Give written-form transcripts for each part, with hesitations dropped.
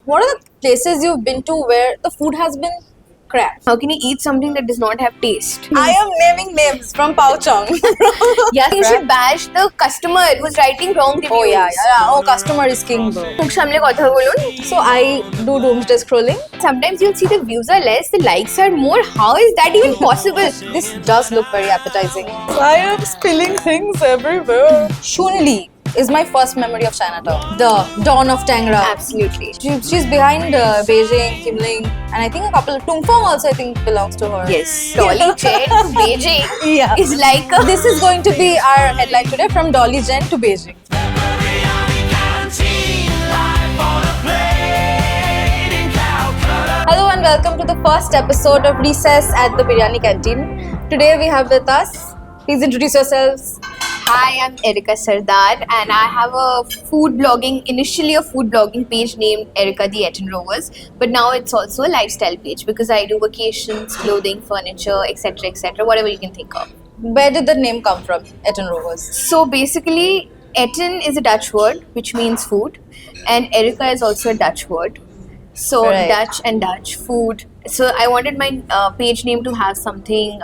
What are the places you've been to where the food has been crap? How can you eat something that does not have taste? I am naming names from Pouchong. Yeah, you should bash the customer who's writing wrong reviews. Oh yeah. Oh, customer is king, bro. মুখ সামলে কথা বলুন. So I do doomsday scrolling. Sometimes you'll see the views are less, the likes are more. How is that even possible? This does look very appetizing. I am spilling things everywhere. Shunli is my first memory of Chinatown. The dawn of Tangra. Absolutely. She's behind Beijing, Kimling, and I think a couple of Tungfang also I think belongs to her. Yes. Dolly Chen to Beijing Yeah. is like a This is going to be our headline today, from Dolly Jen to Beijing. Hello and welcome to the first episode of Recess at the Biryani Canteen. Today we have with us, please introduce yourselves. Hi, I'm Erika Sardar and I have initially a food blogging page named Erika the Eton Rovers, but now it's also a lifestyle page because I do vacations, clothing, furniture, etc., whatever you can think of. Where did the name come from, Eton Rovers? So basically, Eton is a Dutch word which means food, and Erika is also a Dutch word. So Right. Dutch and Dutch food. So I wanted my page name to have something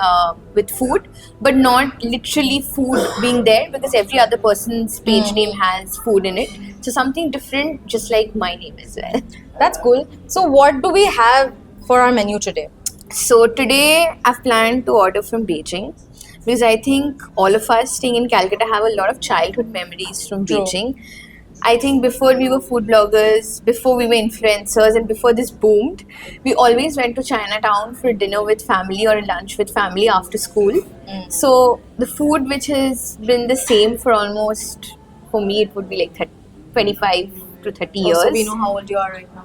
with food, but not literally food being there because every other person's page name has food in it. So something different, just like my name as well. That's cool. So what do we have for our menu today? So today I've planned to order from Beijing because I think all of us staying in Calcutta have a lot of childhood memories from True. Beijing. I think before we were food bloggers, before we were influencers, and before this boomed, we always went to Chinatown for dinner with family or lunch with family after school. So the food which has been the same for almost, for me, it would be like 25 to 30 years. Also, we know how old you are right now.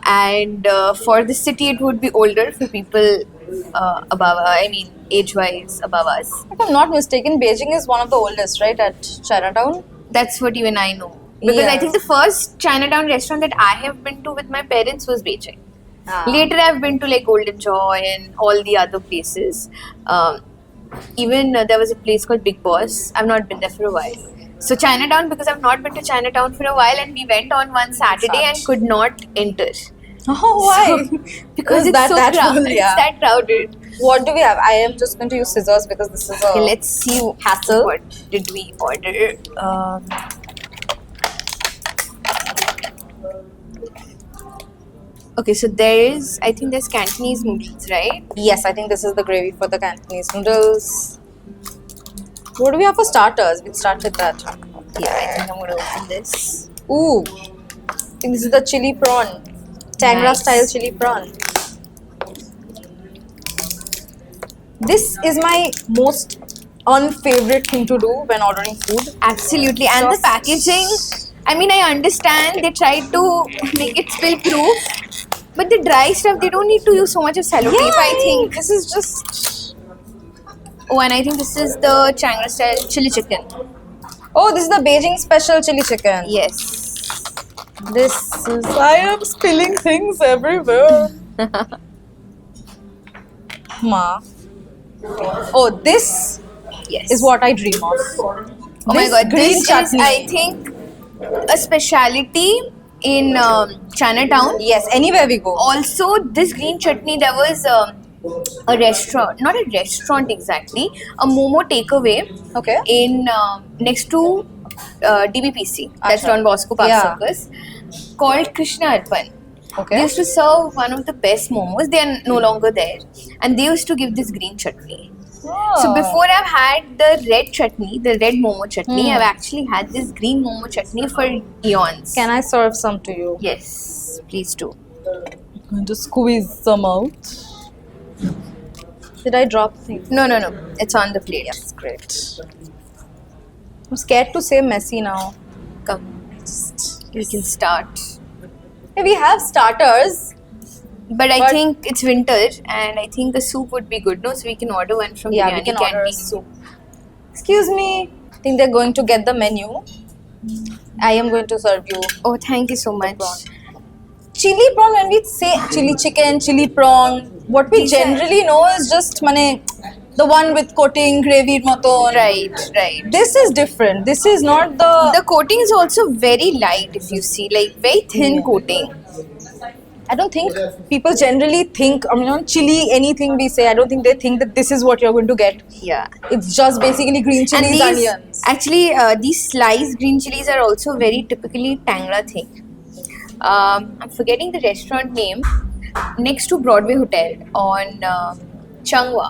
And for the city, it would be older for people age-wise above us. If I'm not mistaken, Beijing is one of the oldest, right, at Chinatown? That's what even I know. Because Yeah. I think the first Chinatown restaurant that I have been to with my parents was Beijing. Later, I've been to like Golden Joy and all the other places. Even there was a place called Big Boss. I've not been there for a while. So Chinatown, because I've not been to Chinatown for a while, and we went on one Saturday and could not enter. Oh, why? Because Is it's that so that crowded. full? Yeah. It's that crowded. What do we have? I am just going to use scissors because this is a Okay, let's see hassle. what did we order. Okay, so I think there's Cantonese noodles, right? Yes, I think this is the gravy for the Cantonese noodles. What do we have for starters? We'll start with that. Yeah, I think I'm gonna open this. Ooh, I think this is the chili prawn. Tangra Nice. style chili prawn. This is my most unfavorite thing to do when ordering food. Absolutely, and the Just- packaging. I mean, I understand they tried to make it spill proof, but the dry stuff they don't need to use so much of sellotape. I think. this is just. Oh, and I think this is the Changra style chili chicken. Oh, this is the Beijing special chili chicken. Yes. This is. I am spilling things everywhere. Ma. Oh, this Yes. is what I dream of. Oh my This god, green this chutney. is, I think, a speciality in Chinatown. Yes, anywhere we go. Also, this green chutney, there was a restaurant, not a restaurant exactly, a momo takeaway Okay. in next to DBPC, that's Acha. Don Bosco Park Yeah. Circus, called Krishna Arpan. They Okay. used to serve one of the best momos. They are no longer there, and they used to give this green chutney. So before I've had the red chutney, the red momo chutney, I've actually had this green momo chutney for eons. Can I serve some to you? Yes, please do. I'm going to squeeze some out. Did I drop things? No, it's on the plate. Yes, great. I'm scared to say messy now. Come, we can start. Hey, we have starters. But I But- think it's winter, and I think a soup would be good, no? So we can order one from Yeah, we Biryani can order a Canteen. soup. Excuse me. I think they're going to get the menu. I am going to serve you Oh, thank you so much. prawn. Chili prawn, when we say chili chicken, chili prawn, what we These are- generally know is just the one with coating, gravy moton. Right. This is different. This is not The coating is also very light, if you see, like very thin Yeah. coating. I don't think people generally think, I mean, on chili, anything we say, I don't think they think that this is what you're going to get. Yeah. It's just basically green And chilies, these, onions. actually, these sliced green chilies are also very typically Tangra thing. I'm forgetting the restaurant name. Next to Broadway Hotel on Changwa.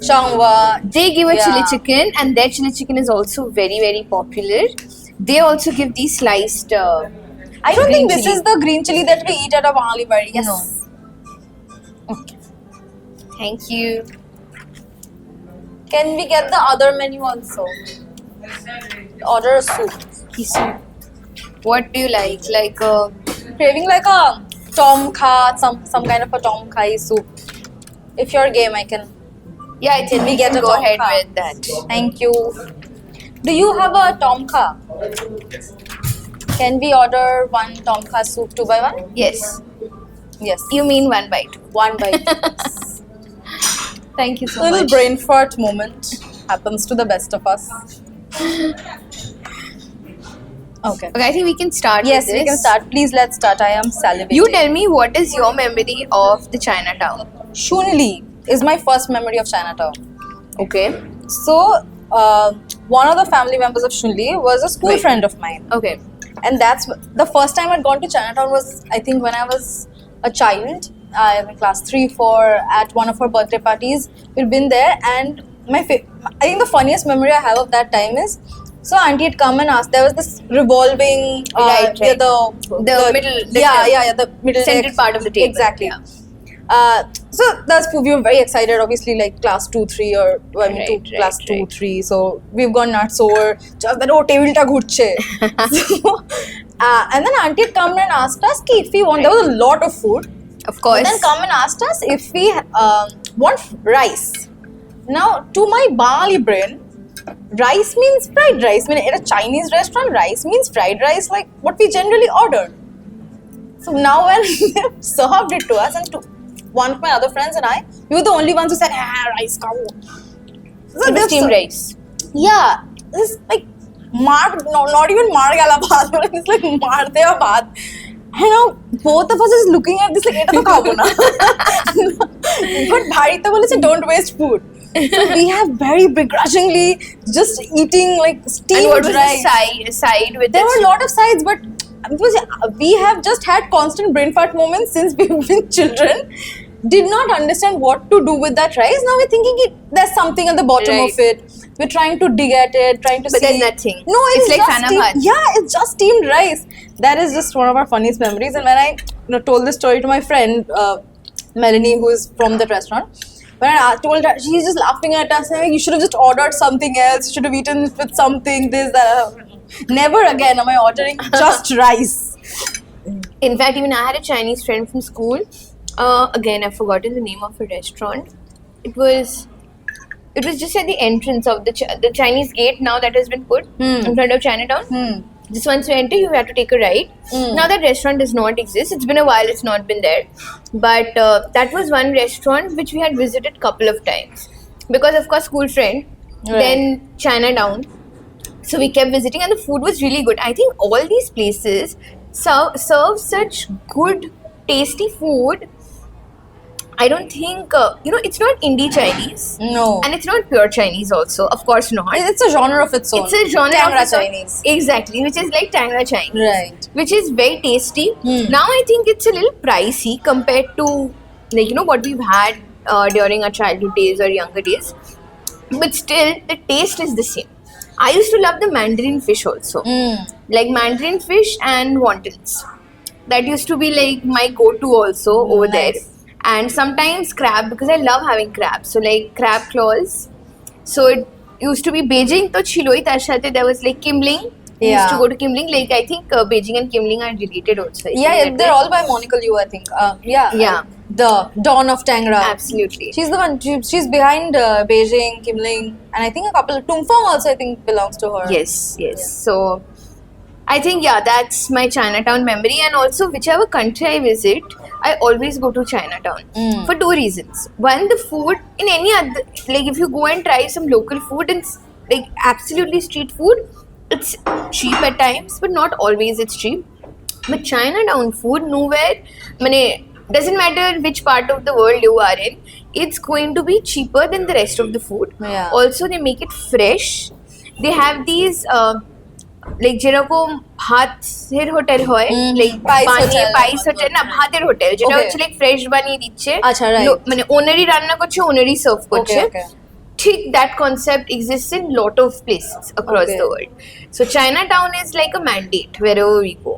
Shangwa. They give a Yeah. chili chicken, and their chili chicken is also very, very popular. They also give these sliced. I don't green think this chili. is the green chili that we eat at a Bangali Bari. Yes. No. Thank you. Can we get the other menu also? Order a soup. What do you like? Like Craving like a tom kha, some kind of a tom khai soup. If you're game, I can. yeah, I think We we get can a go tom ahead kha. with that. Thank you. Do you have a tom kha? Can we order one tom kha soup 2 by 1? Yes. Yes. You mean one bite? One bite. Thank you so Little much. brain fart moment happens to the best of us. Okay. Okay, I think we can start. Yes, with we can this. start. Please, let's start. I am salivating. You tell me, what is your memory of the Chinatown? Shunli is my first memory of Chinatown. Okay. So, one of the family members of Shunli was a school Right. friend of mine. Okay. And that's the first time I'd gone to Chinatown was, I think, when I was a child. I was in class 3-4 at one of her birthday parties. We'd been there, and I think the funniest memory I have of that time is, so auntie had come and asked. There was this revolving, Right. yeah, The middle- the middle centered deck. part of the table. Exactly. Yeah. So that's we were very excited. Obviously, like class 2-3 or I mean, Right, class right, 2-3. So we've gone nuts over just that. Oh, table ta ghurche. So, and then auntie had come and asked us ki if we want. There was a lot of food. Of course. And then come and asked us if we want rice. Now, to my Bangali brain, rice means fried rice. I mean, in a Chinese restaurant, rice means fried rice, like what we generally order. So now when they served it to us, and to one of my other friends and I, we were the only ones who said, rice cow. So It was they've steamed ser- rice. Yeah, this is like not even mar gala bhat, but it's like mar deya bhat. And now both of us is looking at this like, eta to khabo na. But bhai to bole don't waste food. So we have very begrudgingly just eating like steamed And what was rice. the side with There this? were a lot of sides, but because we have just had constant brain fart moments since we've been children. Did not understand what to do with that rice. Now we're thinking there's something at the bottom Right. of it. We're trying to dig at it, trying to But see. there's nothing. No, It's like just Fana steamed- bhat. Yeah, it's just steamed rice. That is just one of our funniest memories. And when I told this story to my friend Melanie, who is from that restaurant, when I told her, she's just laughing at us, saying, "You should have just ordered something else. You should have eaten with something. This, that." Never again am I ordering just rice. In fact, even I had a Chinese friend from school. Again, I've forgotten the name of a restaurant. It was just at the entrance of the Chinese gate now that has been put in front of Chinatown. Just once you enter, you have to take a right. Now that restaurant does not exist. It's been a while. It's not been there. But that was one restaurant which we had visited couple of times because, of course, school friend. Right. Then Chinatown. So we kept visiting, and the food was really good. I think all these places serve such good, tasty food. I don't think it's not indie Chinese. No. And it's not pure Chinese also, of course not. It's a genre of its own. It's a genre Tangra of its own. Chinese. Exactly, which is like Tangra Chinese. Right. Which is very tasty. Hmm. Now I think it's a little pricey compared to what we've had during our childhood days or younger days. But still, the taste is the same. I used to love the Mandarin fish also. Like Mandarin fish and wontons. That used to be like my go-to also over there. Nice. And sometimes crab, because I love having crab. So like crab claws. So it used to be Beijing to Chiloi Tashate. There was like Kimling. We used to Yeah. go to Kimling. Like I think Beijing and Kimling are related also. Yeah, they're all by Monica Liu, I think. Yeah. The Dawn of Tangra. Absolutely. She's the one. She's behind Beijing, Kimling, and I think a couple. Tungfang also, I think, belongs to her. Yes. So I think that's my Chinatown memory, and also whichever country I visit, I always go to Chinatown for two reasons. One, the food in any other, like if you go and try some local food and like absolutely street food, it's cheap at times, but not always it's cheap. But Chinatown food, nowhere, doesn't matter which part of the world you are in, it's going to be cheaper than the rest of the food. Yeah. Also, they make it fresh. They have these like যেরকম ভাতের hotel হয় like পাইস hotel না ভাতের hotel যেটা Okay. হচ্ছে like fresh বানিয়ে দিচ্ছে আচ্ছা, right. মানে ওনারই রান্না করছে ওনারই সার্ভ করছে Okay. ঠিক that concept exists in lot of places across Okay. the world. So Chinatown is like a mandate wherever we go.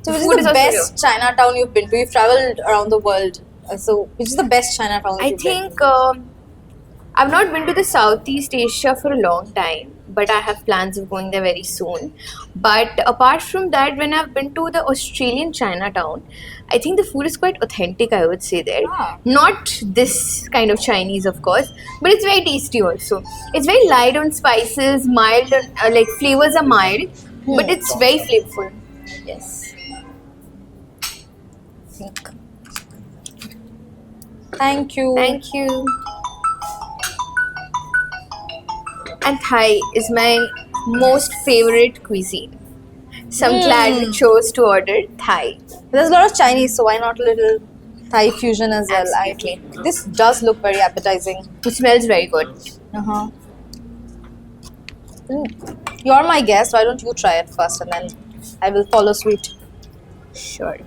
So which Food is is the also best Chinatown you've been to? You've traveled around the world. So which is the best Chinatown I you've think I've not been to the Southeast Asia for a long time, but I have plans of going there very soon. But apart from that, when I've been to the Australian Chinatown, I think the food is quite authentic, I would say there. Ah. Not this kind of Chinese, of course, but it's very tasty also. It's very light on spices, mild, on, like flavors are mild, but it's very flavorful. Yes. Thank you. Thank you. And Thai is my most favorite cuisine. So I'm glad we chose to order Thai. There's a lot of Chinese, so why not a little Thai fusion as well? Absolutely. This does look very appetizing. It smells very good. Uh-huh. You're my guest. Why don't you try it first, and then I will follow suit. Sure.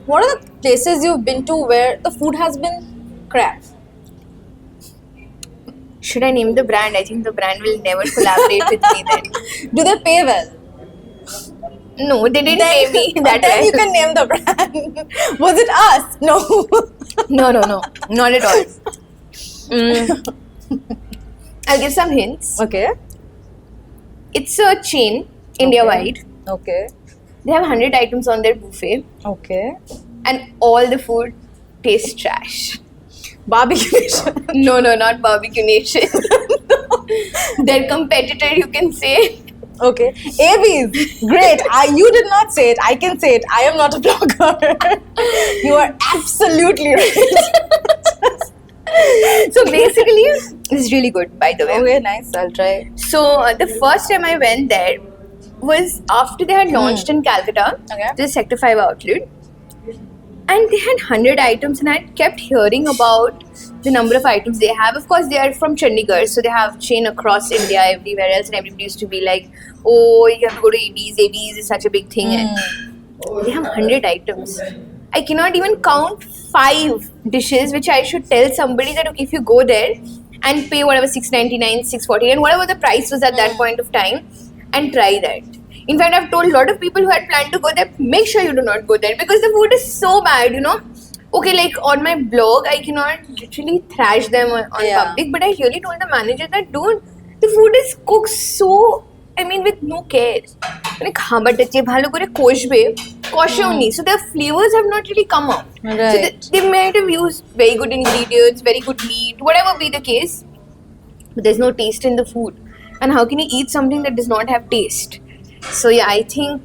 What are the places you've been to where the food has been crap? Should I name the brand? I think the brand will never collaborate with me then. Do they pay well? No, they didn't pay me that then well. you can name the brand. Was it us? No. No, not at all. I'll give some hints. Okay. It's a chain, India-wide. Okay. They have 100 items on their buffet, Okay. and all the food tastes trash. Barbecue Nation. No, not Barbecue Nation. Their competitor, you can say. Okay. ABs. Great. You did not say it. I can say it. I am not a blogger. You are absolutely right. So basically, it's really good, by the way. Okay, nice. I'll try. So the first time I went there was after they had launched in Calcutta, Okay. the Sector 5 outlet. And they had 100 items, and I kept hearing about the number of items they have. Of course, they are from Chandigarh, so they have chain across India, everywhere else, and everybody used to be like, oh, you have to go to AB's. AB's is such a big thing. And they have 100 items. I cannot even count 5 dishes, which I should tell somebody that, okay, if you go there and pay whatever, $6.99, $6.49, whatever the price was at that point of time, and try that. In fact, I've told a lot of people who had planned to go there, make sure you do not go there because the food is so bad, you know. Okay, like on my blog, I cannot literally thrash them on Yeah. public, but I really told the manager that, dude, the food is cooked so, I mean, with no care. মানে খাবারটা যে ভালো করে কষবে কষেও নি, so their flavors have not really come out. So Right. they might have used very good ingredients, very good meat, whatever be the case, but there's no taste in the food. And how can you eat something that does not have taste? So yeah, I think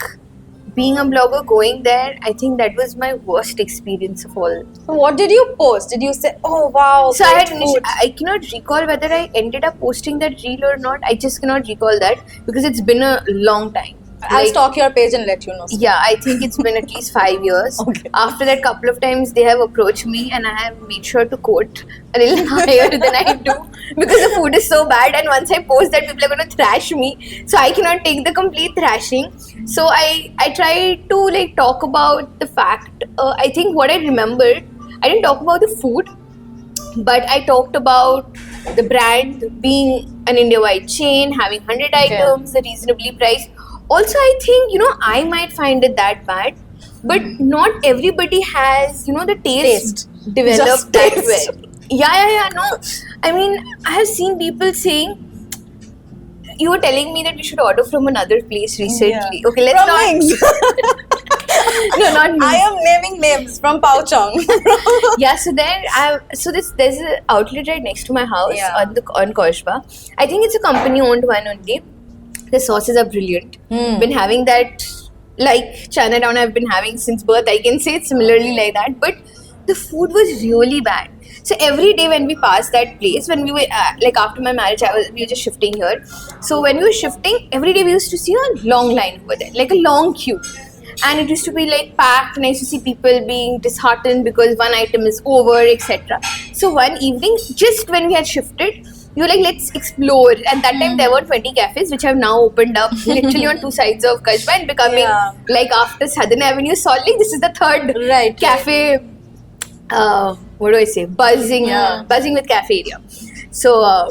being a blogger, going there, I think that was my worst experience of all. So what did you post? Did you say, oh wow, So I great had food? I cannot recall whether I ended up posting that reel or not. I just cannot recall that because it's been a long time. I'll Like, stalk your page and let you know. yeah, I think it's been at least 5 years. Okay. After that, couple of times they have approached me, and I have made sure to quote a little higher than I do because the food is so bad. And once I post that, people are going to thrash me, so I cannot take the complete thrashing. So I try to like talk about the fact. I think what I remembered, I didn't talk about the food, but I talked about the brand being an India-wide chain, having 100 items, reasonably priced. Also, I think, you know, I might find it that bad, but not everybody has, you know, the taste developed Just that taste. well. Yeah, no. I mean, I have seen people saying, you were telling me that we should order from another place recently. Yeah. Okay, let's From not. Wings. No, not me. I am naming names from Pouchong. Yeah, so there's an outlet right next to my house Yeah. on Koshba. I think it's a company owned one only. The sauces are brilliant. Been having that like Chinatown I've been having since birth. I can say it's similarly like that, but the food was really bad. So every day when we passed that place, when we were like after my marriage, we were just shifting here. So when we were shifting, every day we used to see a long line over there, like a long queue. And it used to be like packed, and I used to see people being disheartened because one item is over, etc. So one evening, just when we had shifted, we were like, let's explore. And that time there were 20 cafes, which have now opened up literally on two sides of Kashba and becoming like after Southern Avenue, Salt Lake, this is the third Right. cafe. What do I say? Buzzing with cafe area. So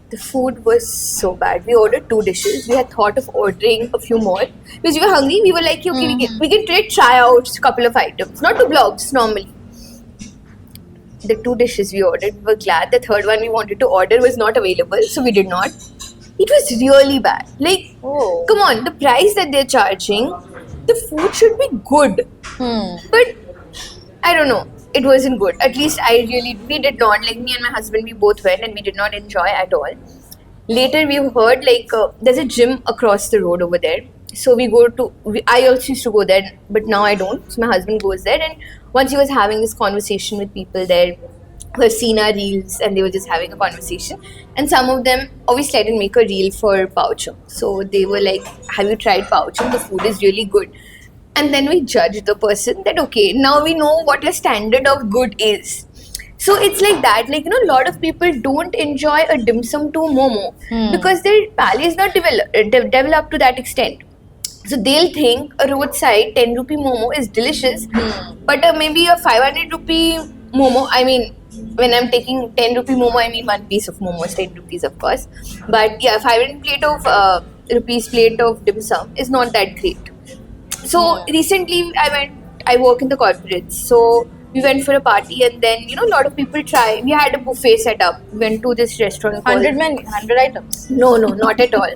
the food was so bad. We ordered 2 dishes. We had thought of ordering a few more because we were hungry. We were like, okay, we can try out a couple of items, not 2 blocks normally. The 2 dishes we ordered, we were glad the third one we wanted to order was not available, so we did not. It was really bad. Like, come on, the price that they're charging, the food should be good. But I don't know. It wasn't good. At least we did not. Like me and my husband, we both went and we did not enjoy at all. Later, we heard like there's a gym across the road over there. So I also used to go there, but now I don't. So my husband goes there, and once he was having this conversation with people there who have seen our reels, and they were just having a conversation. And some of them, obviously I didn't make a reel for Pouchong. So they were like, have you tried Pouchong? The food is really good. And then we judge the person that, okay, now we know what your standard of good is. So it's like that, like, a lot of people don't enjoy a dim sum to momo because their palate is not developed to that extent. So they'll think a roadside 10 rupee momo is delicious, but maybe a 500 rupee momo, I mean, when I'm taking 10 rupee momo, I mean one piece of momo is 10 rupees, of course. But yeah, 500 plate of dim sum is not that great. So recently I work in the corporates. So we went for a party, and then, a lot of people try. We had a buffet set up. We went to this restaurant called 100 items. No, not at all.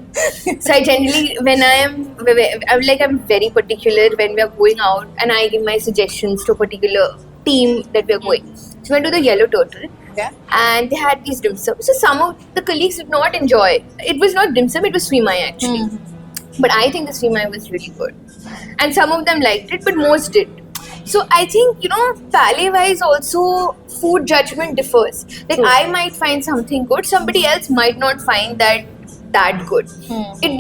So I generally, I'm very particular when we are going out, and I give my suggestions to a particular team that we are going. So we went to the Yellow Turtle, and they had these dim sum. So some of the colleagues did not enjoy. It was not dim sum, it was Swimai actually. But I think the Swimai was really good. And some of them liked it, but most did. So I think, palate-wise also food judgment differs. Like I might find something good, somebody else might not find that good. It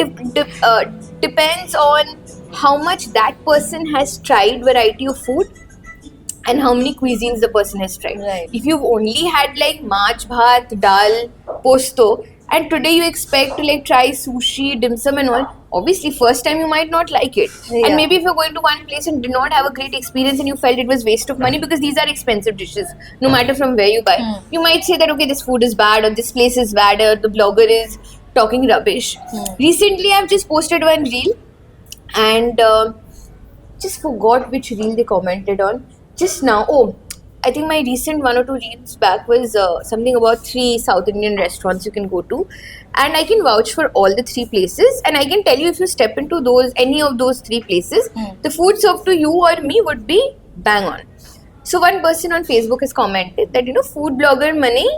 depends on how much that person has tried variety of food and how many cuisines the person has tried. Right. If you've only had like Maach, Bhat, Dal, Posto, and today you expect to like try sushi, dim sum and all, obviously first time you might not like it. Yeah. And maybe if you're going to one place and did not have a great experience and you felt it was waste of money, because these are expensive dishes, no matter from where you buy. You might say that, okay, this food is bad, or this place is bad, or the blogger is talking rubbish. Recently I've just posted one reel, and just forgot which reel they commented on just now. I think my recent 1 or 2 reels back was something about 3 South Indian restaurants you can go to, and I can vouch for all the 3 places, and I can tell you if you step into any of those 3 places, the food served to you or me would be bang on. So one person on Facebook has commented that, food blogger money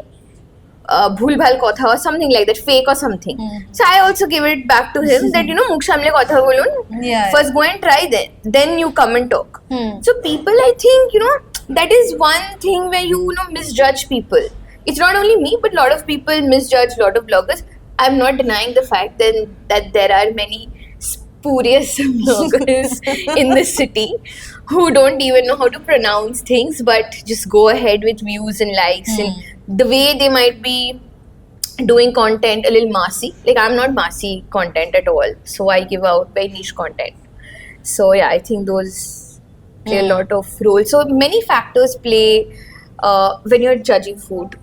bhul bhal kotha or something like that, fake or something. So I also give it back to him that, mukh samle kotha bolun, first go and try then you come and talk. So people, I think, that is one thing where you misjudge people. It's not only me, but a lot of people misjudge a lot of bloggers. I'm not denying the fact that there are many spurious bloggers in this city who don't even know how to pronounce things, but just go ahead with views and likes, and the way they might be doing content a little massy. Like I'm not massy content at all, so I give out very niche content. So yeah, I think those play a lot of role. So many factors play when you're judging food,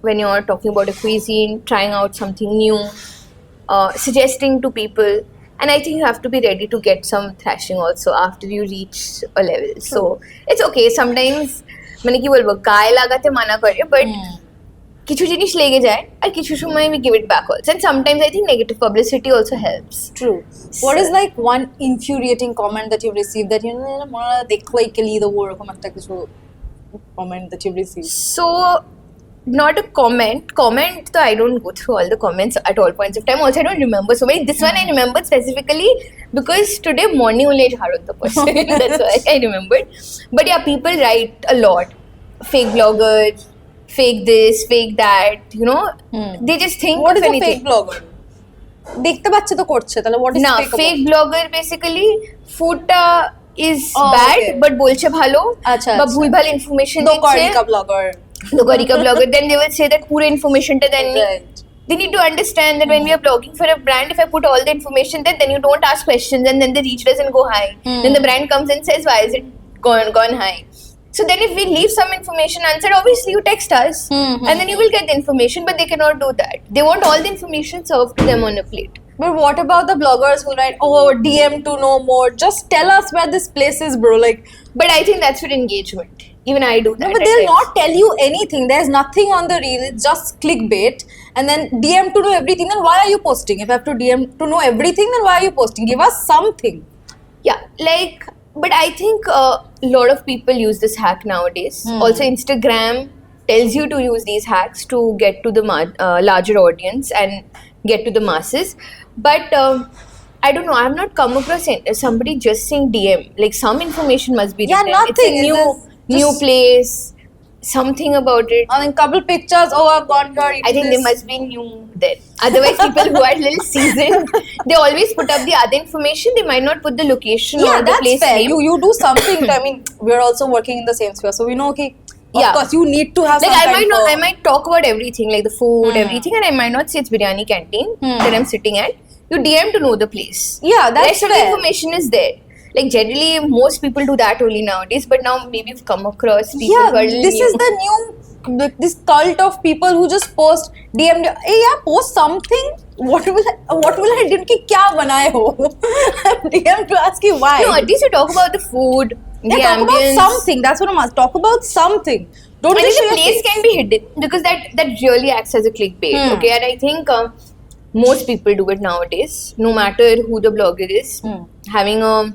when you're talking about a cuisine, trying out something new, suggesting to people. And I think you have to be ready to get some thrashing also after you reach a level. So it's okay. Sometimes मैंने की बोलबो गाय लगाते माना करे, but কিছু জিনিস লেগে যায় আর কিছু সময় we give it back also, and sometimes I think negative publicity also helps. True. What is like one infuriating comment that you've received that you know mona dekhlai ke liye the war ekta kichu comment that you've received? So, not a comment though I don't go through all the comments at all points of time. Also, I don't remember so many. This one I remembered specifically because today morning only I heard the person. That's why I remembered. But yeah, people write a lot. Fake blogger, fake this, fake that, you know. They just think What of is a anything. fake blogger? দেখতে পাচ্ছে তো করছে তাহলে what is Nah, fake fake about? blogger basically foodটা is Oh, bad okay. but বলছে ভালো আচ্ছা, বা আচ্ছা। ভুলভাল ইনফরমেশন Dokari দিচ্ছে ka blogger. Dogarika blogger, then they will say that pura information ta then Right. they need to understand that when we are blogging for a brand, if I put all the information there, then you don't ask questions and then the reach doesn't go high. Then the brand comes and says, why is it gone high? So then if we leave some information answered, obviously you text us and then you will get the information, but they cannot do that. They want all the information served to them on a plate. But what about the bloggers who write, oh, DM to know more? Just tell us where this place is, bro. Like, But I think that's for engagement. Even I do that. no, but at they'll times. not tell you anything. There's nothing on the reel. It's just clickbait. And then DM to know everything. Then why are you posting? If I have to DM to know everything, then why are you posting? Give us something. Yeah, like, but I think a lot of people use this hack nowadays. Also, Instagram tells you to use these hacks to get to the larger audience and get to the masses. But I don't know, I have not come across somebody just saying DM. Like, some information must be Yeah, written. nothing. It's a It's new just- place, something about it. And then couple pictures. Oh, I've gone here. I think they must be new then. Otherwise, people who are little seasoned, they always put up the other information. They might not put the location Yeah, or the that's place fair. name. You do something. I mean, we're also working in the same sphere, so we know. Okay, of Yeah. course, you need to have. Like some I kind might not, of- I might talk about everything, like the food, everything, and I might not say it's biryani canteen that I'm sitting at. You DM to know the place. Yeah, that's Rest of the fair. information is there. Like generally, most people do that only nowadays. But now maybe you've come across people Yeah, who are little this new. is the new this cult of people who just post DM. Hey, yeah, post something. What will I do? कि क्या बनाए हो? DM to ask you why. No, at least you talk about the food, the Yeah, talk ambience. about something. That's what I'm asking. Talk about something. Don't I just think show the your place face. can be hidden because that really acts as a clickbait. Okay, and I think most people do it nowadays. No matter who the blogger is, having a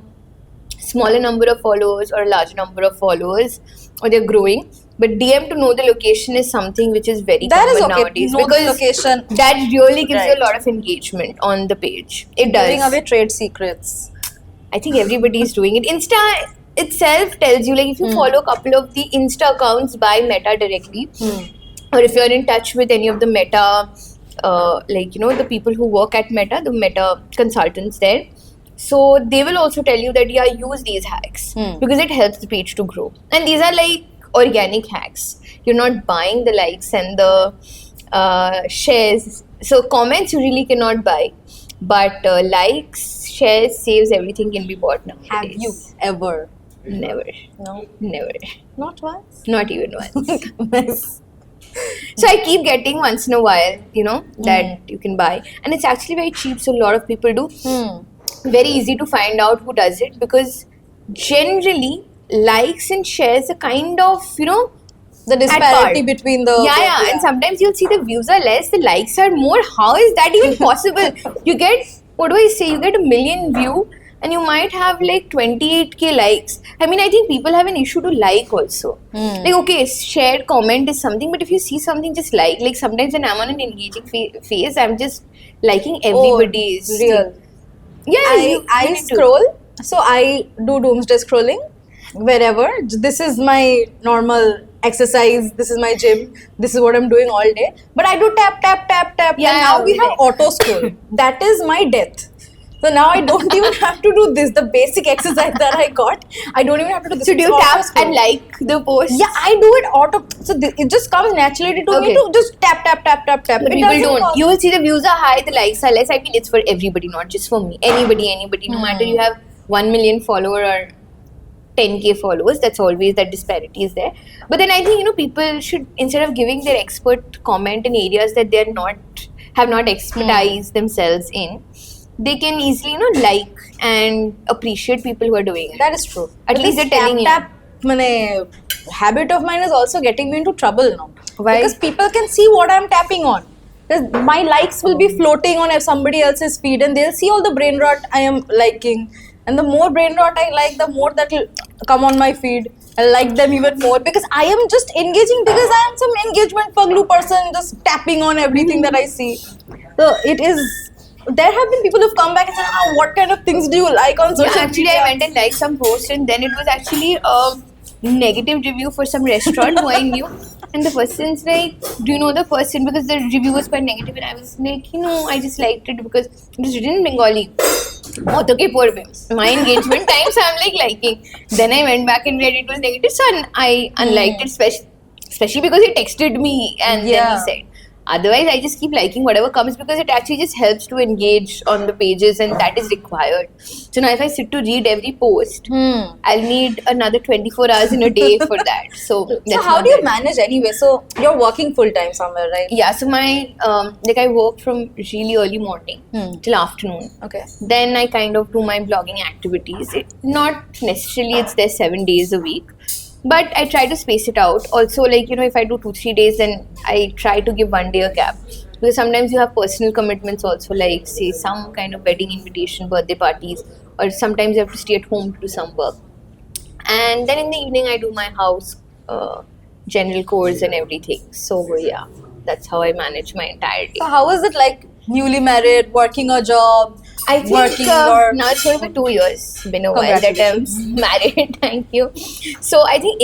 smaller number of followers or a larger number of followers, or they're growing. But DM to know the location is something which is very That is common okay. nowadays Know the because location. that really gives you Right. a lot of engagement on the page. It does. Giving away trade secrets. I think everybody is doing it. Insta itself tells you, like, if you follow a couple of the Insta accounts by Meta directly, or if you're in touch with any of the Meta, like, you know, the people who work at Meta, the Meta consultants there, so they will also tell you that, yeah, use these hacks because it helps the page to grow. And these are like organic hacks. You're not buying the likes and the shares. So comments you really cannot buy. But likes, shares, saves, everything can be bought nowadays. Have you ever? Never. No. Never. Not once. Not even once. Nice. So I keep getting once in a while, you know, that you can buy. And it's actually very cheap, so a lot of people do. Very easy to find out who does it because generally likes and shares are kind of, you know, The disparity par. between the yeah, and sometimes you'll see the views are less, the likes are more. How is that even possible? You get, what do I say, you get 1 million view and you might have like 28k likes. I mean, I think people have an issue to like also. Like, okay, shared comment is something, but if you see something, just like sometimes when I'm on an engaging phase, I'm just liking everybody's. Oh, real. Yeah, I need to. scroll. So I do doomsday scrolling wherever. This is my normal exercise. This is my gym. This is what I'm doing all day. But I do tap. Yeah, and now we have right. auto scroll. That is my death. So now I don't even have to do this. The basic exercise that I got, I don't even have to do this. So do It's you auto tap scroll. and like the post? Yeah, I do it auto. So it just comes naturally to me Okay. to just tap. But It people doesn't don't. cost- You will see the views are high, the likes are less. I mean, it's for everybody, not just for me. Anybody. No matter you have 1 million follower or 10k followers, that's always that disparity is there. But then I think, you know, people should, instead of giving their expert comment in areas that they're have not expertise themselves in, they can easily, you know, like and appreciate people who are doing it. That is true. At But least this they're telling you. tap habit of mine is also getting me into trouble now. Why? Because people can see what I'm tapping on. My likes will be floating on somebody else's feed, and they'll see all the brain rot I am liking. And the more brain rot I like, the more that will come on my feed. I like them even more because I am just engaging because I am some engagement puglu person just tapping on everything that I see. So it is. There have been people who've come back and said, what kind of things do you like on social Yeah, actually, media? I went and liked some post, and then it was actually a negative review for some restaurant who I knew. And the person's like, do you know the person? Because the review was quite negative, and I was like, I just liked it because it was written in Bengali. My engagement times I'm like liking. Then I went back and read it was negative, so I unliked it, especially because he texted me and then Yeah. he said. Otherwise, I just keep liking whatever comes because it actually just helps to engage on the pages, and that is required. So now, if I sit to read every post, I'll need another 24 hours in a day for that. So, So that's how not do you that. manage anyway? So you're working full time somewhere, right? Yeah, so my I work from really early morning till afternoon. Okay. Then I kind of do my blogging activities. Not necessarily it's there 7 days a week, but I try to space it out. Also, if I do 2-3 days, then I try to give 1 day a gap. Because sometimes you have personal commitments also, like say some kind of wedding invitation, birthday parties, or sometimes you have to stay at home to do some work. And then in the evening I do my house general chores and everything. So yeah, that's how I manage my entire day. So how is it like newly married, working a job? I think working or now it's going for 2 years. Been a while that I'm Congratulations. married. Thank you. So I think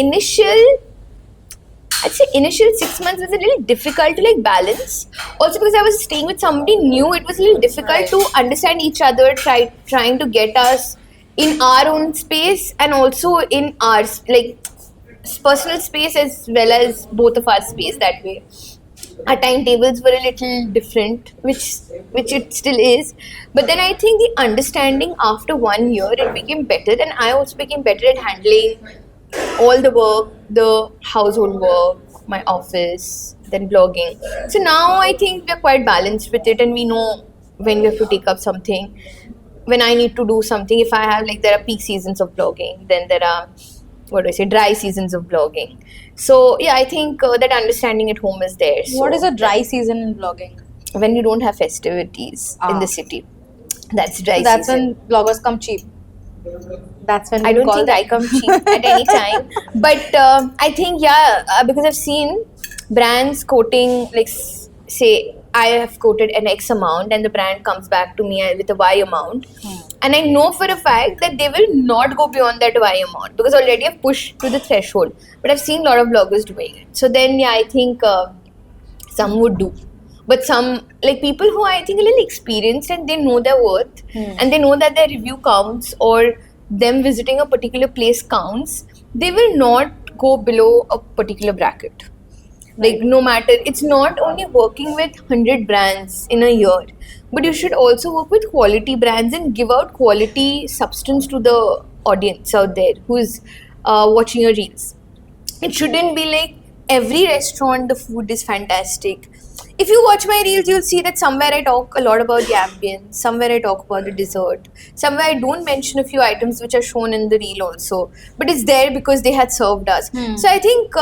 I'd say initial 6 months was a little difficult to balance. Also because I was staying with somebody new, it was a little difficult Right. to understand each other, trying to get us in our own space and also in our personal space as well as both of our space that way. Our timetables were a little different, which it still is. But then I think the understanding after 1 year it became better, and I also became better at handling all the work, the household work, my office, then blogging. So now I think we're quite balanced with it, and we know when we have to take up something. When I need to do something, if I have there are peak seasons of blogging, then there are dry seasons of blogging. So yeah, I think that understanding at home is there. So what is a dry season in vlogging? when you don't have festivities in Ah. the city? That's dry So that's season. when vloggers come cheap. That's when I you don't call think that. I come cheap at any time. But I think, because I've seen brands quoting, say, I have quoted an X amount and the brand comes back to me with a Y amount. And I know for a fact that they will not go beyond that Y amount because already I've pushed to the threshold. But I've seen a lot of bloggers doing it. So then, I think some would do. But some, people who I think are a little experienced and they know their worth and they know that their review counts or them visiting a particular place counts, they will not go below a particular bracket. No matter, it's not only working with 100 brands in a year, but you should also work with quality brands and give out quality substance to the audience out there who's watching your reels. It shouldn't be every restaurant, the food is fantastic. If you watch my reels, you'll see that somewhere I talk a lot about the ambience, somewhere I talk about the dessert, somewhere I don't mention a few items which are shown in the reel also, but it's there because they had served us. So I think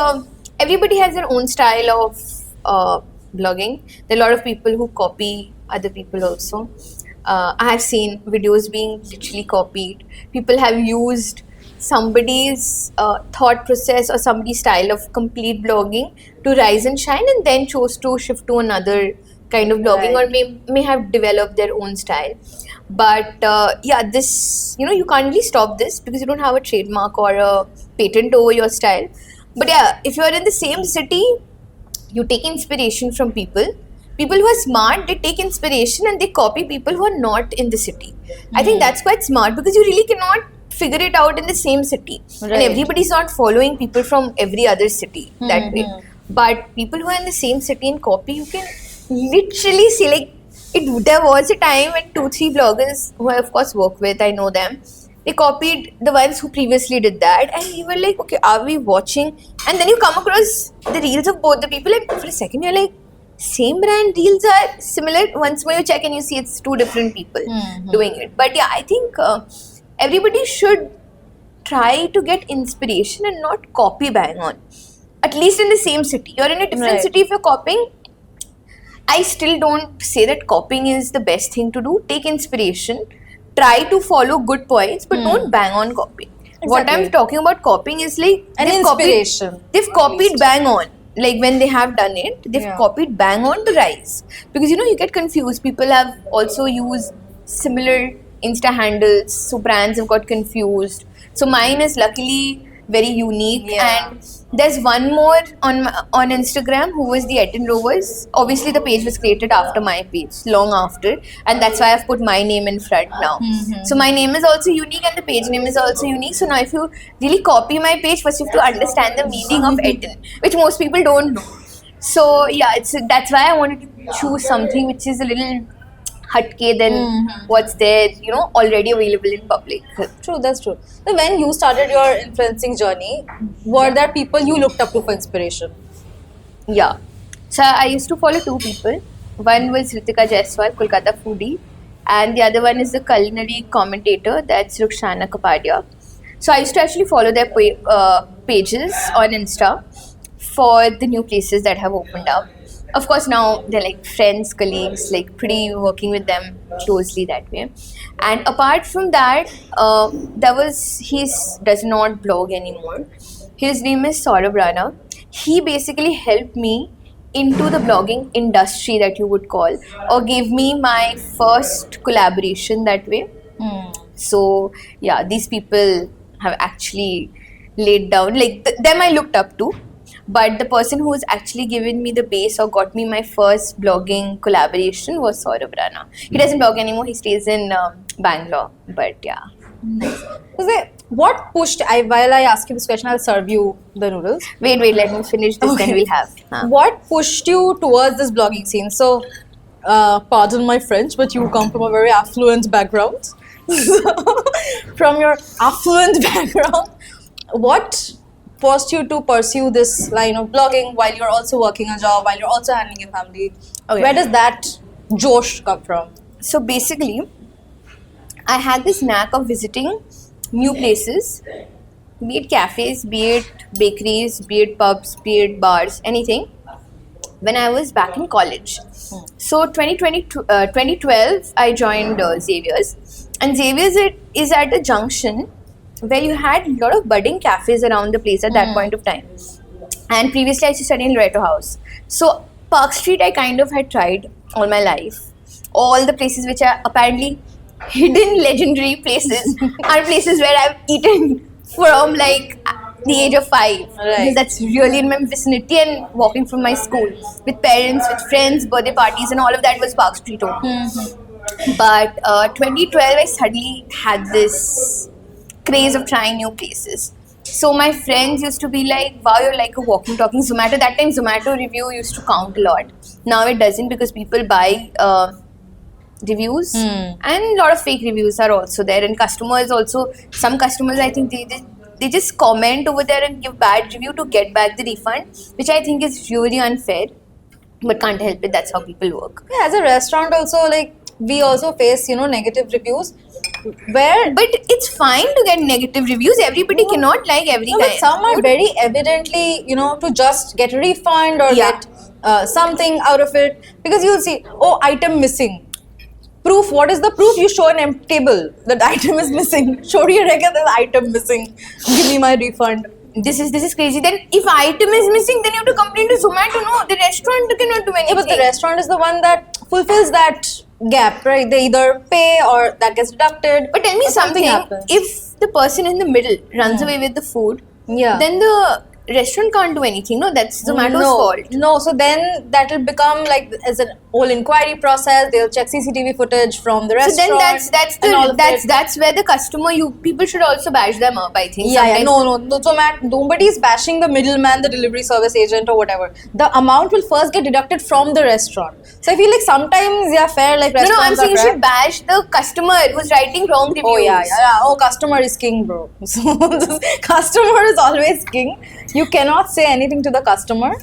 everybody has their own style of blogging. There are a lot of people who copy other people also. I have seen videos being literally copied. People have used somebody's thought process or somebody's style of complete blogging to rise and shine and then chose to shift to another kind of blogging or may have developed their own style. But this, you can't really stop this because you don't have a trademark or a patent over your style. But if you are in the same city, you take inspiration from people who are smart. They take inspiration and they copy people who are not in the city. I think that's quite smart because you really cannot figure it out in the same city, and everybody's not following people from every other city that way. But people who are in the same city and copy, you can literally see there was a time when 2-3 bloggers who I of course work with, I know them, they copied the ones who previously did that, and you were like, okay, are we watching? And then you come across the reels of both the people and for a second you're like, same brand reels are similar. Once more you check and you see it's 2 different people doing it. But I think everybody should try to get inspiration and not copy bang on. at least in the same city. You're in a different Right. city if you're copying. I still don't say that copying is the best thing to do. Take inspiration, try to follow good points, but don't bang on copying. What I'm Exactly. talking about copying is like An they've inspiration, they've copied bang on. Like when they have done it, they've Yeah. copied bang on the rise. Because you get confused. People have also used similar Insta handles, so brands have got confused. So mine is luckily very unique, Yeah. and there's one more on Instagram who was the Eton Rovers. Obviously, the page was created after my page, long after, and that's why I've put my name in front now. So my name is also unique, and the page name is also unique. So now, if you really copy my page, first you have to understand the meaning of Eton, which most people don't know. So yeah, that's why I wanted to choose something which is a little hatke than what's there, already available in public. True, that's true. So when you started your influencing journey, were there people you looked up to for inspiration? Yeah. So I used to follow two people. One was Ritika Jaiswal, Kolkata foodie, and the other one is the culinary commentator, that's Rukhsana Kapadia. So I used to actually follow their pages on Insta for the new places that have opened up. Of course, now they're like friends, colleagues, like pretty working with them closely that way. And apart from that, he does not blog anymore. His name is Saurabh Rana. He basically helped me into the blogging industry that you would call, or gave me my first collaboration that way. So yeah, these people have actually laid down, like them I looked up to, but the person who has actually given me the base or got me my first blogging collaboration was Saurabh Rana. He doesn't blog anymore, he stays in Bangalore, but yeah. What pushed, while I ask you this question, I'll serve you the noodles. Wait, let me finish this, then we'll have. What pushed you towards this blogging scene? So, pardon my French, but you come from a very affluent background. From your affluent background, what forced you to pursue this line of blogging while you're also working a job, while you're also handling your family? Okay. Where does that josh come from? So basically, I had this knack of visiting new places, be it cafes, be it bakeries, be it pubs, be it bars, anything, when I was back in college. So 2012, I joined Xavier's. And Xavier's is at a junction where you had a lot of budding cafes around the place at that point of time. And previously, I used to study in Loreto House. So Park Street, I kind of had tried all my life. All the places which are apparently hidden legendary places are places where I've eaten from like the age of 5. Right. Because that's really in my vicinity, and walking from my school with parents, with friends, birthday parties, and all of that was Park Street only. But 2012, I suddenly had this craze of trying new places. So my friends used to be like, wow, you're like a walking, talking Zomato. That time Zomato review used to count a lot. Now it doesn't, because people buy reviews, and a lot of fake reviews are also there. And customers also, some customers, I think they just comment over there and give bad review to get back the refund, which I think is really unfair. But can't help it, that's how people work. Yeah, as a restaurant also, like, we also face, negative reviews where... But it's fine to get negative reviews. Everybody cannot like every No, but kind. some are very evidently, to just get a refund or Yeah. get something out of it. Because you'll see, item missing. Proof, what is the proof? You show an empty table that item is missing. Show your record that item missing. Give me my refund. This is crazy. Then if item is missing, then you have to complain to Zomato. No, the restaurant cannot do anything. Yeah, but the restaurant is the one that fulfills that gap, right? They either pay or that gets deducted. But tell me or something. happens. If the person in the middle runs away with the food, Yeah. then the restaurant can't do anything. No, that's Zomato's fault. No, so then that will become like as an whole inquiry process. They'll check CCTV footage from the So restaurant. then and all of it. that's where the customer, people should also bash them up, I think. Yeah, Sometimes- no. So Matt, nobody's bashing the middleman, the delivery service agent or whatever. The amount will first get deducted from the restaurant. So I feel like sometimes, fair, like No, restaurants I'm saying are you fair. should bash the customer who's writing wrong reviews. Oh yeah. Oh, customer is king, bro. So customer is always king. You cannot say anything to the customer.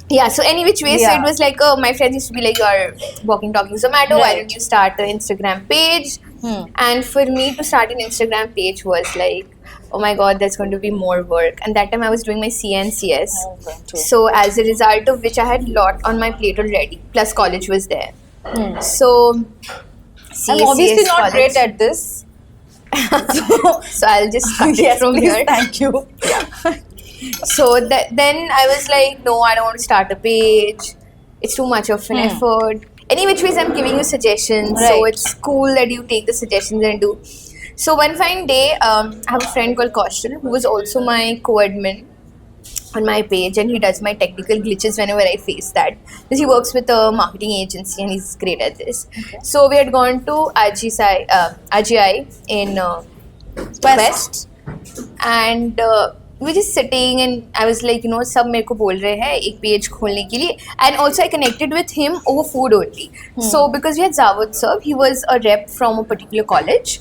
Yeah, so any which way, so Yeah. it was like, my friends used to be like, you're walking, talking Zomato, why Right. don't you start an Instagram page? And for me to start an Instagram page was like, oh my god, there's going to be more work. And that time I was doing my CNCS. Okay, true. So as a result of which I had a lot on my plate already. Plus college was there. So I'm obviously not college. great at this. So I'll just cut it Yes, from please, here. thank you. So then I was like, no, I don't want to start a page. It's too much of an effort. Any which ways, I'm giving you suggestions. So Right. it's cool that you take the suggestions and do. So one fine day, I have a friend called Kaushal who was also my co-admin on my page, and he does my technical glitches whenever I face that. Because he works with a marketing agency and he's great at this. So we had gone to AGI in West, and we were just sitting, and I was like, you know, सब मेरे को बोल रहे हैं एक page खोलने के लिए, and also I connected with him over food only. So because we had Zawad sir, he was a rep from a particular college.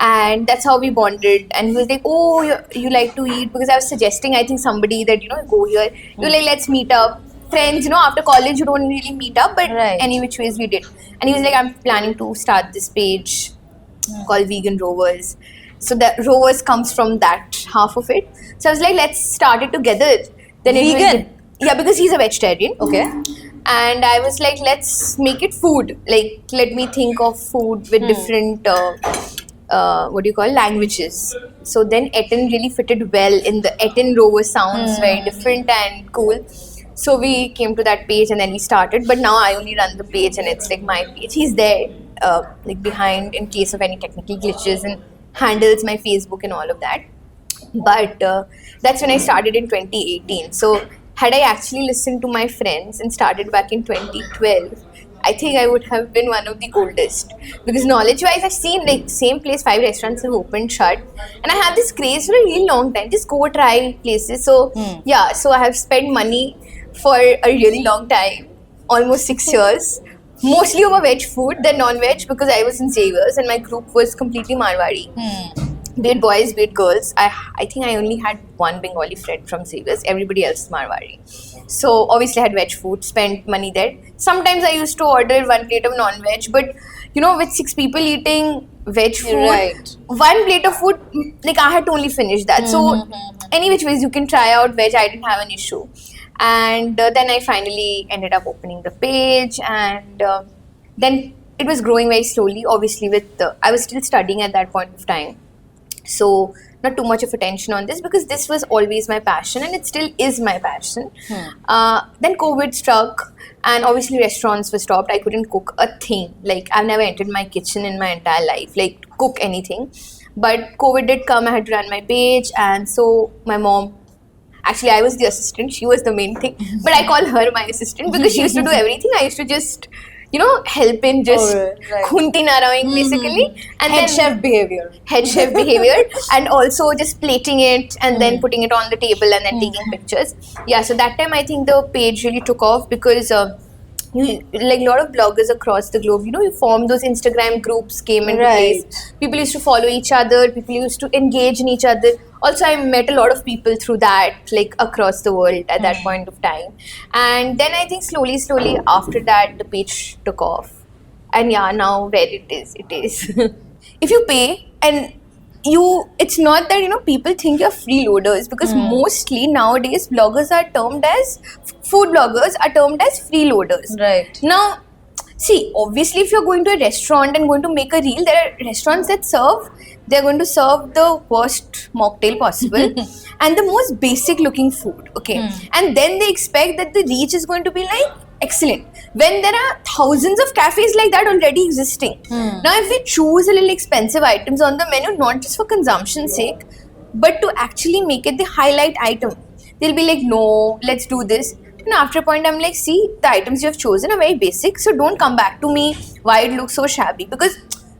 And that's how we bonded. And he was like, oh, you like to eat? Because I was suggesting, I think, somebody that, you know, go here. You're like, let's meet up. Friends, you know, after college, you don't really meet up. But Right. any which ways we did. And he was like, I'm planning to start this page called Vegan Rovers. So the Rovers comes from that half of it. So I was like, let's start it together. Then it Vegan? yeah, because he's a vegetarian. Okay. And I was like, let's make it food. Like, let me think of food with different, languages. So then Etten really fitted well in the Etten Rover sounds very different and cool. So we came to that page and then we started. But now I only run the page and it's like my page. He's there, like behind in case of any technical glitches, and handles my Facebook and all of that. But that's when I started in 2018. So had I actually listened to my friends and started back in 2012, I think I would have been one of the oldest. Because knowledge-wise, I've seen like same place, 5 restaurants have opened, shut. And I had this craze for a really long time. Just go try places. So yeah, so I have spent money for a really long time, almost 6 years. Mostly over veg food than non-veg, because I was in Xavier's and my group was completely Marwari. Be it boys, be it girls. I think I only had one Bengali friend from Xavier's. Everybody else is Marwari. So obviously I had veg food, spent money there. Sometimes I used to order 1 plate of non-veg, but you know, with 6 people eating veg food, Right. 1 plate of food, like I had to only finish that. So any which ways you can try out veg, I didn't have an issue. And then I finally ended up opening the page, and then it was growing very slowly. Obviously, I was still studying at that point of time, so not too much of attention on this, because this was always my passion and it still is my passion. Then COVID struck, and obviously restaurants were stopped. I couldn't cook a thing. Like, I've never entered my kitchen in my entire life, like cook anything. But COVID did come, I had to run my page, and so my mom, actually I was the assistant, she was the main thing, but I call her my assistant because she used to do everything. I used to just, you know, help in just right. khunti narawing basically. And Head then chef behavior. head chef behavior, and also just plating it and then putting it on the table and then taking pictures. Yeah, so that time I think the page really took off, because like a lot of bloggers across the globe, you know, you form those Instagram groups, came into Right. place. People used to follow each other, people used to engage in each other. Also, I met a lot of people through that, like across the world at that point of time. And then I think slowly after that, the page took off. And yeah, now where it is. If you pay, and it's not that, you know, people think you're freeloaders, because mostly nowadays bloggers are termed as, food bloggers are termed as freeloaders. Right. Now, see, obviously, if you're going to a restaurant and going to make a reel, there are restaurants that they're going to serve the worst mocktail possible and the most basic looking food, okay? And then they expect that the reach is going to be like excellent, when there are thousands of cafes like that already existing. Now, if we choose a little expensive items on the menu, not just for consumption's sake, but to actually make it the highlight item, they'll be like, no, let's do this. And after a point, I'm like, see, the items you have chosen are very basic, so don't come back to me why it looks so shabby, because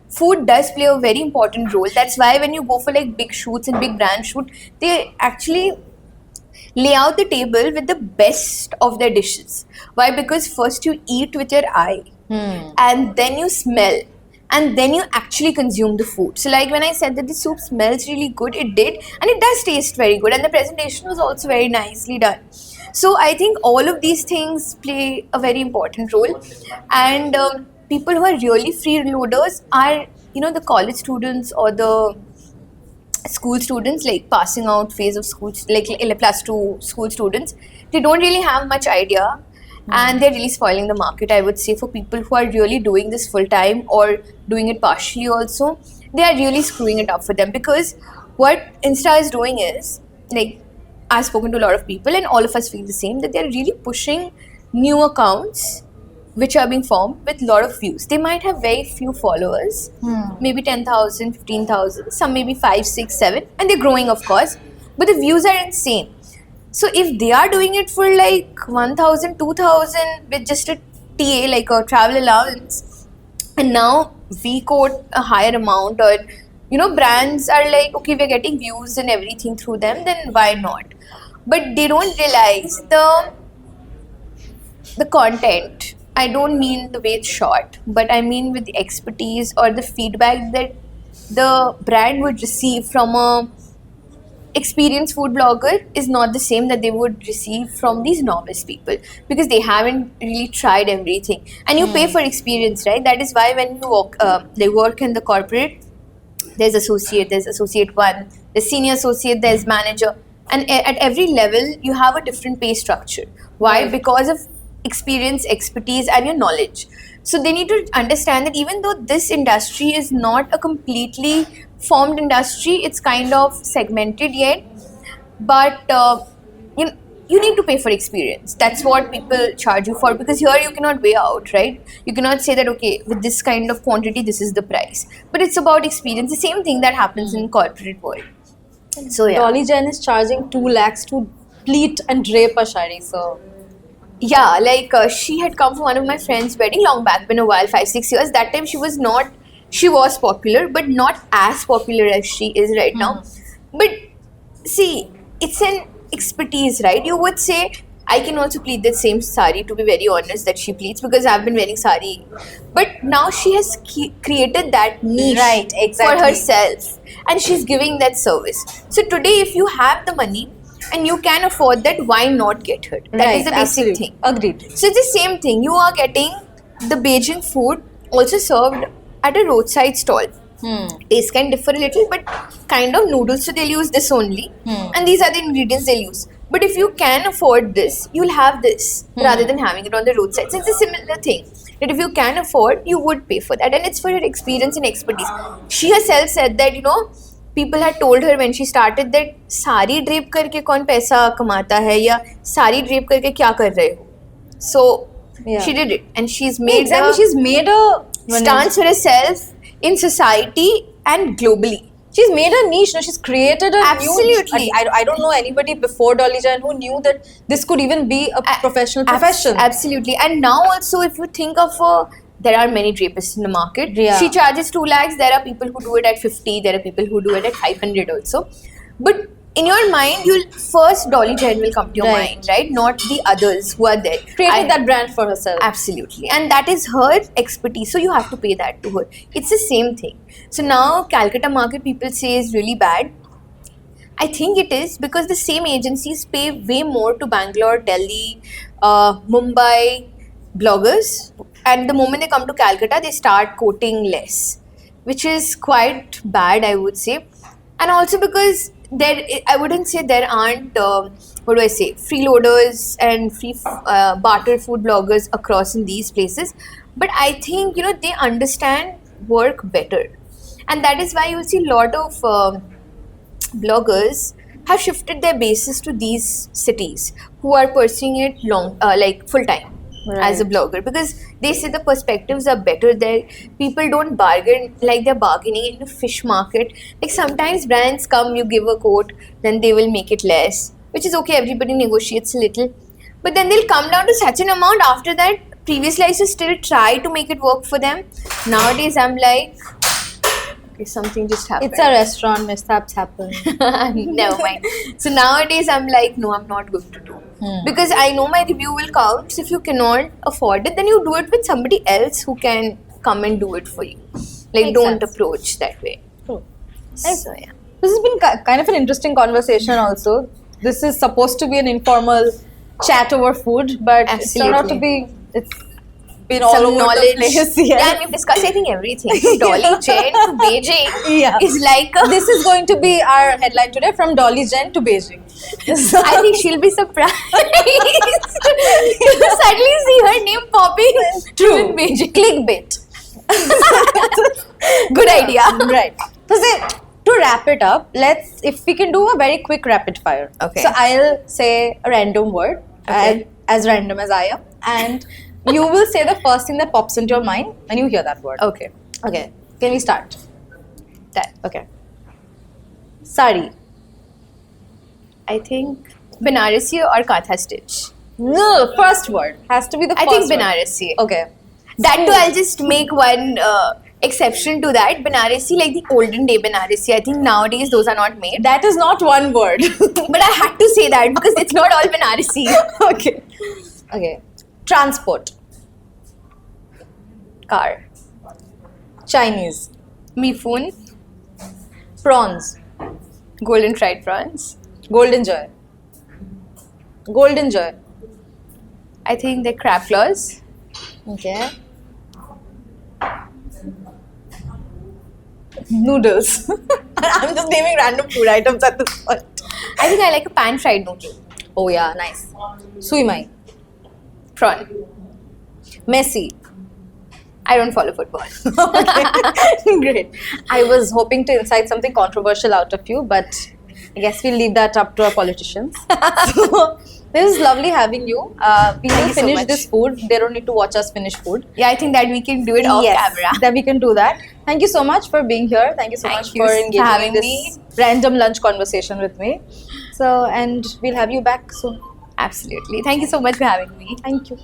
food does play a very important role. That's why when you go for like big shoots and big brand shoot, they actually lay out the table with the best of their dishes. Why? Because first you eat with your eye, and then you smell, and then you actually consume the food. So like when I said that the soup smells really good, it did, and it does taste very good, and the presentation was also very nicely done. So I think all of these things play a very important role, and people who are really freeloaders are the college students or the school students, like passing out phase of school, like plus 2 school students, they don't really have much idea, and they're really spoiling the market. I would say for people who are really doing this full time or doing it partially also, they are really screwing it up for them, because what Insta is doing is, like, I've spoken to a lot of people and all of us feel the same, that they're really pushing new accounts which are being formed with a lot of views. They might have very few followers, maybe 10,000, 15,000, some maybe 5, 6, 7, and they're growing, of course, but the views are insane. So if they are doing it for like 1,000, 2,000 with just a TA, like a travel allowance, and now we quote a higher amount, or brands are like, okay, we're getting views and everything through them, then why not? But they don't realize the content. I don't mean the way it's shot, but I mean with the expertise or the feedback that the brand would receive from a experienced food blogger is not the same that they would receive from these novice people, because they haven't really tried everything. And you pay for experience, right? That is why when you they work in the corporate, there's associate 1, there's senior associate, there's manager, and at every level you have a different pay structure. Why? Because of experience, expertise, and your knowledge. So they need to understand that even though this industry is not a completely formed industry, it's kind of segmented yet, but you need to pay for experience. That's what people charge you for, because here you cannot weigh out, right? You cannot say that, okay, with this kind of quantity, this is the price. But it's about experience. The same thing that happens in corporate world. So yeah. Dolly Jen is charging 2 lakhs to pleat and drape a shari, so... Yeah, like she had come for one of my friends' wedding long back, been a while, 5-6 years. That time she was popular, but not as popular as she is right now. But see, it's an expertise, right? You would say, I can also pleat the same sari, to be very honest, that she pleats, because I've been wearing sari. But now she has created that niche for herself, and she's giving that service. So today, if you have the money and you can afford that, why not get her? That is the basic thing. Agreed. So it's the same thing. You are getting the Beijing food also served at a roadside stall. Taste can differ a little, but kind of noodles, so they'll use this only. And these are the ingredients they'll use. But if you can afford this, you'll have this rather than having it on the roadside. So it's a similar thing. That if you can afford, you would pay for that. And it's for your experience and expertise. She herself said that, people had told her when she started that sari drape करके कौन पैसा कमाता है, या sari drape करके क्या कर रहे हो. So she did it, and she's made she's made a stance for herself in society and globally. She's made a niche. She's created a Absolutely. new... I don't know anybody before Dolly Jen who knew that this could even be a professional profession. Absolutely. And now also, if you think of there are many drapists in the market. Yeah. She charges 2 lakhs. There are people who do it at 50. There are people who do it at 500 also. But in your mind, first Dolly Jen will come to your mind, right? Not the others who are there. Created that brand for herself. Absolutely. And that is her expertise. So you have to pay that to her. It's the same thing. So now Calcutta market, people say, is really bad. I think it is, because the same agencies pay way more to Bangalore, Delhi, Mumbai bloggers. And the moment they come to Calcutta, they start quoting less, which is quite bad, I would say. And also because I wouldn't say there aren't, freeloaders and free barter food bloggers across in these places. But I think, they understand work better. And that is why you'll see a lot of bloggers have shifted their bases to these cities who are pursuing it full time. As a blogger, because they say the perspectives are better there. People don't bargain like they're bargaining in a fish market. Like sometimes brands come, you give a quote, then they will make it less, which is okay, everybody negotiates a little, but then they'll come down to such an amount. After that, previously I used to still try to make it work for them. Nowadays I'm like, okay, something just happened. It's a restaurant, mishaps happen. Never mind. So nowadays I'm like, no, I'm not going to do. Because I know my review will count. So if you cannot afford it, then you do it with somebody else who can come and do it for you. Like, don't approach that way. True. So yeah. This has been kind of an interesting conversation also. This is supposed to be an informal chat over food, but it's turned out to be... been all some over knowledge. the place. Yeah, we've discussed, I think, everything. From Dolly Jen to Beijing Yeah. is like This is going to be our headline today, from Dolly Jen to Beijing. I think she'll be surprised to suddenly see her name popping in Beijing. Clickbait. Good idea. Right. So say, to wrap it up, if we can do a very quick rapid fire. Okay. So I'll say a random word, Okay. as random as I am, and you will say the first thing that pops into your mind when you hear that word. Okay. Okay. Can we start? That. Okay. Sari. I think Banarasi or Katha stitch. No, first word has to be the I first think word. Banarasi. Okay. That too, I'll just make one exception to that. Banarasi, like the olden day Banarasi. I think nowadays those are not made. That is not one word. But I had to say that because it's not all Banarasi. Okay. Okay. Transport. Car. Chinese. Mifun. Prawns. Golden fried prawns. Golden joy. Golden joy. I think the crab claws. Okay. Noodles. I'm just naming random food items at this point. I think I like a pan fried noodle. Oh yeah, nice. Sui mai. Prawn. Messi. I don't follow football. Okay. Great. I was hoping to incite something controversial out of you, but I guess we'll leave that up to our politicians. So, this is lovely having you. We will you so finish much. this food. They don't need to watch us finish food. Yeah, I think that we can do it off camera. That we can do that. Thank you so much for being here. Thank you so Thank much you for for engaging in having this me. random lunch conversation with me. So, and we'll have you back soon. Absolutely. Thank you so much for having me. Thank you.